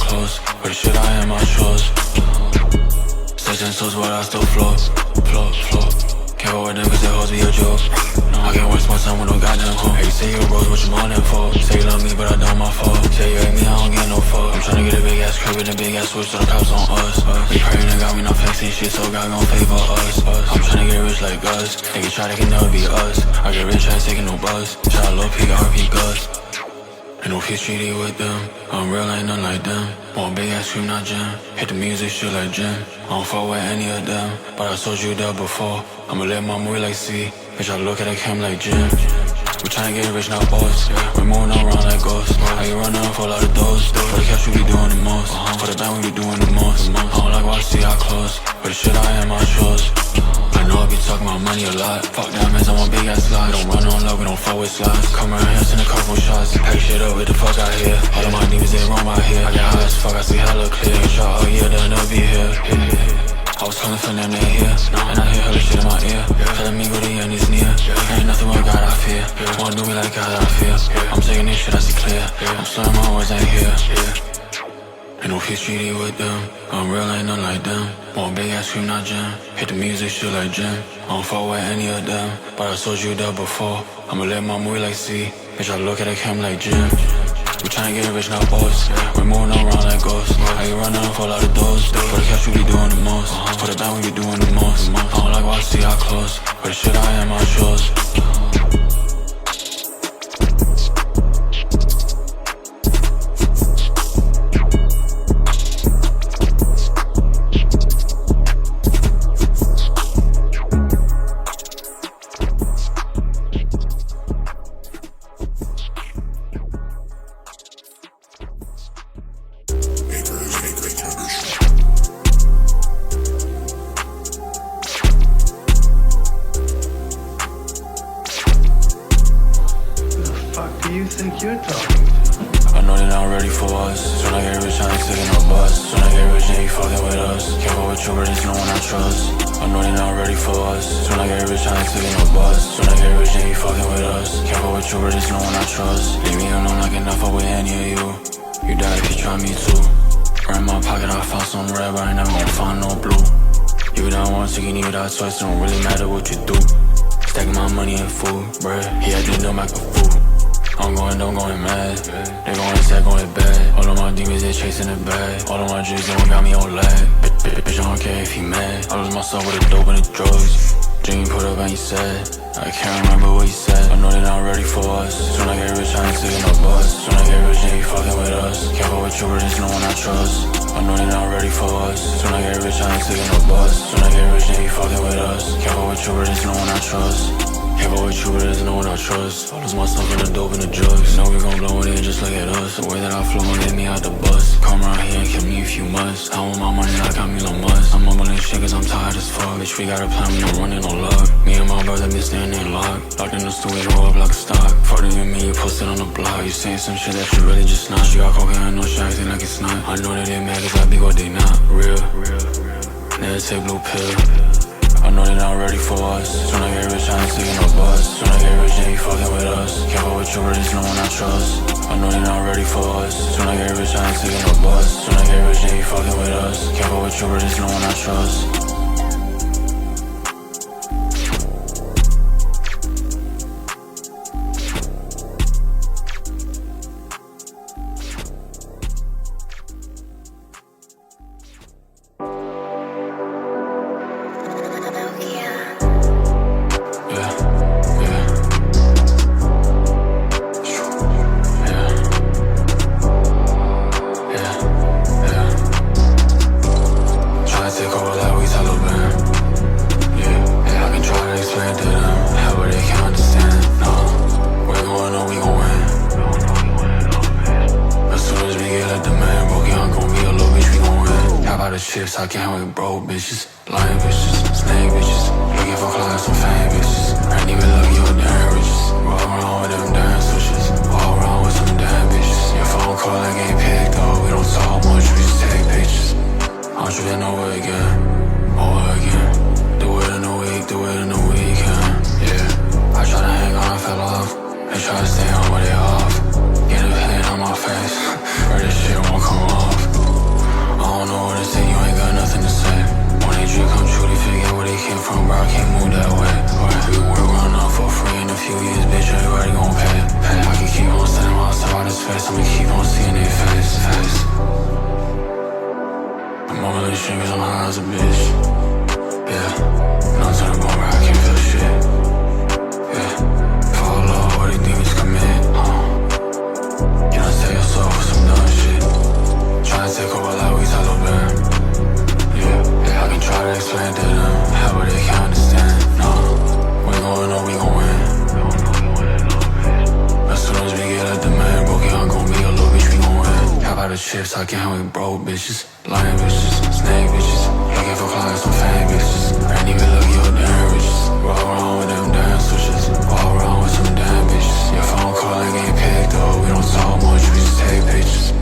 clothes. For the shit I am, I chose. Searching souls, but I still float. Can't go with them cause they hoes be a joke. I can't waste my time with no goddamn hoe. Hey, you say you're rose, what you on them for? Say you love me, but I don't my fault. Say you hate me, I don't get no fuck. I'm tryna get a big ass crib and a big ass switch, so the cops on us. We praying and got me not flexing shit, so God gon' favor us. I'm tryna get rich like us. Niggas try, they can never be us. I get rich, I ain't taking no buzz. Shout out low P, RP Gus. Ain't no peace treaty with them. I'm real, ain't none like them. Want big ass cream, not gym. Hit the music, shit like gym. I don't fuck with any of them, but I told you that before. I'ma let my movie like C. Bitch, I look at the cam like Jim. We tryna get rich, not boss. We moving around like ghosts. How you running off a lot of those? For the cash, we be doing the most. For the band, we be doing the most. I don't like watch, see how close. For the shit I am, I chose. I know I be talking about money a lot. Fuck that, man, I want big ass lies. Don't run on love, we don't fuck with slides. Come around here, send a couple shots. Pack shit up with the fuck out here. All of my demons, they roam out here. I got high as fuck, I see hella clear. Shot all year, they'll never be here. I was calling for them, they here. And I hear hella shit in my ear. Telling me where the end is near. Ain't nothing but God I fear. Wanna do me like God I feel. I'm saying this shit, I see clear. I'm slurring my words, ain't here. Ain't no peace treaty with them. I'm real, ain't none like them. Want big ass cream, not gym. Hit the music, shit like gym. I don't fuck with any of them, but I told you that before. I'ma let my movie like C. Bitch, I look at the cam like Jim. We tryna get rich, not boss. We moving around like ghosts. How you running off a lot of those? For the cash, we be doing the most. For the band, we be doing the most. I don't like watch, see how close. For the shit I am, I chose. I know they're not ready for us. Soon I get rich, I ain't taking no bus. Soon I get rich, they ain't fucking with us. Can't go with you, but there's no one I trust. I know they're not ready for us. Soon I get rich, I ain't taking no bus. Soon I get rich, they ain't fucking with us. Can't go with you, but there's no one I trust. Leave me alone, I cannot fuck with any of you. You die if you try me too. Right in my pocket, I found some red, but I ain't never gonna find no blue. You be down once, you can leave it out twice. It don't really matter what you do. Stacking my money in food, bruh. He acting dumb like a fool. I'm going dumb, going mad. They going sad, going bad. All of my demons, they chasing the bag. All of my dreams, they don't got me on lag. Bitch, I don't care if he mad. I lose myself with the dope and the drugs. Dream put up and he said, I can't remember what he said. I know they're not ready for us. Soon I get rich, I ain't taking no bus. Soon I get rich, they ain't fucking with us. Can't go with you, but there's no one I trust. I know they're not ready for us. Soon I get rich, I ain't taking no bus. Soon I get rich, they ain't fucking with us. Can't go with you, but there's no one I trust. Can't go with you, but there's no one I trust. I lose myself in the dope and the drugs. Know we gon' blow it in, just look at us. The way that I flow gon' get me out the bus. Come around here and kill me if you must. I want my money like I'm Elon Musk. I'm mumbling shit cause I'm tired as fuck. Bitch, we got a plan, we don't running no luck. Me and my brother been standing locked. Locked in the studio, roll up like a stock. Fucked with me, you posted on the block. You saying some shit that you really just not. She got cocaine, no shit, acting like it's not. I know that they mad cause I be what they not. Real. Never take blue pill. I know they're not ready for us. Soon I get rich, I ain't taking no bus. Soon I get rich, they ain't fucking with us. Can't go with you, but there's no one I trust. I know they're not ready for us. Soon I get rich, I ain't taking no bus. Soon I get rich, they ain't fucking with us. Can't go with you, but there's no one I trust. I can't with broke bitches, lying bitches, snake bitches, looking for clients and fame bitches. Ain't even love your damn riches. Walk around with them damn switches, walk around with some damn bitches. Your phone call like ain't picked up, we don't talk much, we just take pictures. I'm tripping over again, do it in a week, do it in a weekend. Yeah, I try to hang on, I fell off. They try to stay on, but they off. Get a pain on my face, or this shit won't come off. chin cause I'm high as a bitch. Yeah, no to the bone where I can't feel shit. Yeah, fall off, what they think is commit, You don't sell your soul for some dumb shit. Tryna take over like we Taliban. Yeah, I can try to explain to them, how but they can't understand. No, we gon' know we gon' win. As soon as we get at the man, broke it, I'm gon' be a little bitch, we gon' win. How about the chips, I can't with broke bitches, lying bitches, snake bitches, looking for clients on fame bitches. Ain't even look your damn riches. Walk around with them damn switches, walk around with some damn bitches. Your phone call ain't getting picked up, we don't talk much, we just take pictures.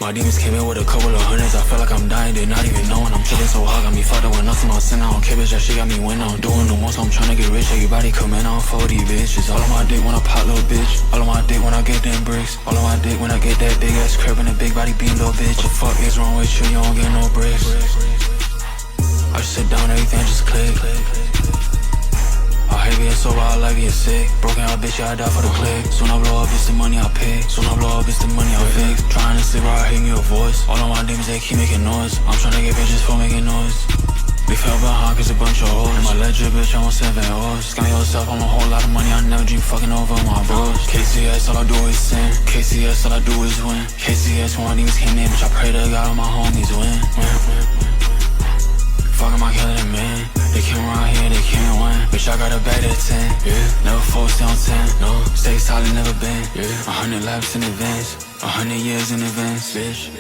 my demons came in with a couple of hundreds. I feel like I'm dying, they not even knowing. I'm chilling so hard, got me fucked up with nothing on sin. I don't care, bitch, that shit got me winning. I'm doing the most, I'm tryna get rich. Everybody come in, I'm 40 bitches. All on my dick when I pop, little bitch. All on my dick when I get them bricks. All on my dick when I get that big ass crib and a big body beam, little bitch. What the fuck is wrong with you? You don't get no bricks. I just sit down, everything just click. I hate being sober, I like being sick. Broken out, bitch, yeah, I die for the click. Soon I blow up, it's the money I pay. Soon I blow up, it's the money I fix. Trying to sleep where I hear me a voice. All of my demons, they keep making noise. I'm trying to get bitches for making noise. We fell behind cause a bunch of hoes. In my ledger, bitch, I'm on 7 O's. Scam yourself on a whole lot of money, I never dream fucking over my bros. KCS, all I do is sin. KCS, all I do is win. KCS, when my demons came in, bitch, I pray to God all my homies win. Fucking my killer, man. They came around here, they can't win. Bitch, I got a bag at 10. Yeah, never fall, stay on 10. No, stay solid, never been. Yeah, 100 laps in advance. 100 years in advance, bitch.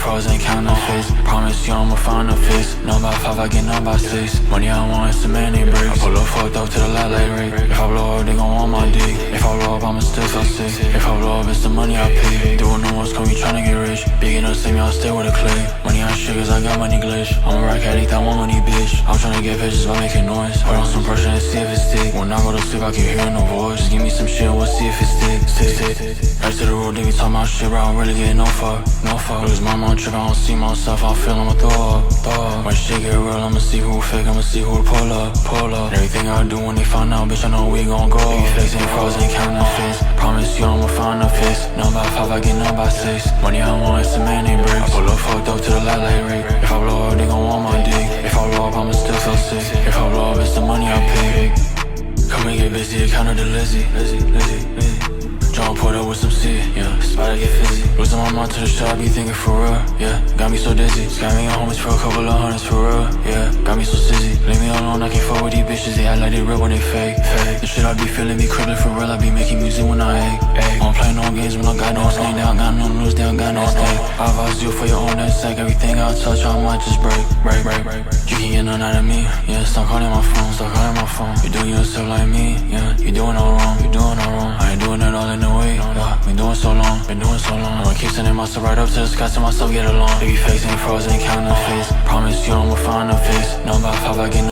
Frozen counterfeits. Promise you I'ma find a fix. None by 5, I get none by 6. Money I want is the man they bricks. I pull up fucked up to the light like Rick. If I blow up, they gon' want my dick. If I blow up, I'ma still feel sick. If I blow up, it's the money I pay. Doing no one's call me tryna get rich. Big enough, see me, I'll stay with a click. Money on shit cause I got money glitch. I'm a rack addict, I want money, bitch. I'm tryna get bitches by making noise. Put on some pressure and see if it stick. When I go to sleep, I can hear no voice. Just give me some shit, we'll see if it stick. Right to the road, they be talking about shit, bro, I don't really get no fuck. No fuck. Lose my mom trip, I don't see myself, I feel I'ma throw up. When shit get real, I'ma see who fake, I'ma see who pull up. And everything I do when they find out, bitch, I know we gon' go. Big fakes ain't frozen, counterfeits. Promise you I'ma find a fix. None by 5, I get none by 6. Money I want is the man they bricks. I pull up fucked up to the light like Rick. If I blow up, they gon' want my dick. If I blow up, I'ma still feel sick. If I blow up, it's the money I pay. Come and get busy, counter the Lizzie. John put up with some shit, yeah, spot I get fizzy. Losing my mind to the shop, be thinking for real, yeah. Got me so dizzy, scamming your homies for a couple of hundreds for real, yeah. Got me so sizzy, leave me alone, I can't fuck with these bitches. They act like they real when they fake. The shit I be feeling be crippling for real, I be making music when I ache. I don't play no games when I got no snake. They don't got no lose, they don't got no stake. I advise you for your own next sake. Everything I touch, I might just break. You can get none out of me, yeah. Stop calling my phone, You do yourself like me, yeah. You doing all wrong, I ain't doing it all in the way, yeah. Been doing so long, I'ma keep sending myself right up to the sky till myself get along. Baby face ain't frozen, counterfeits. Promise you I'ma find a fix. None by 5, I get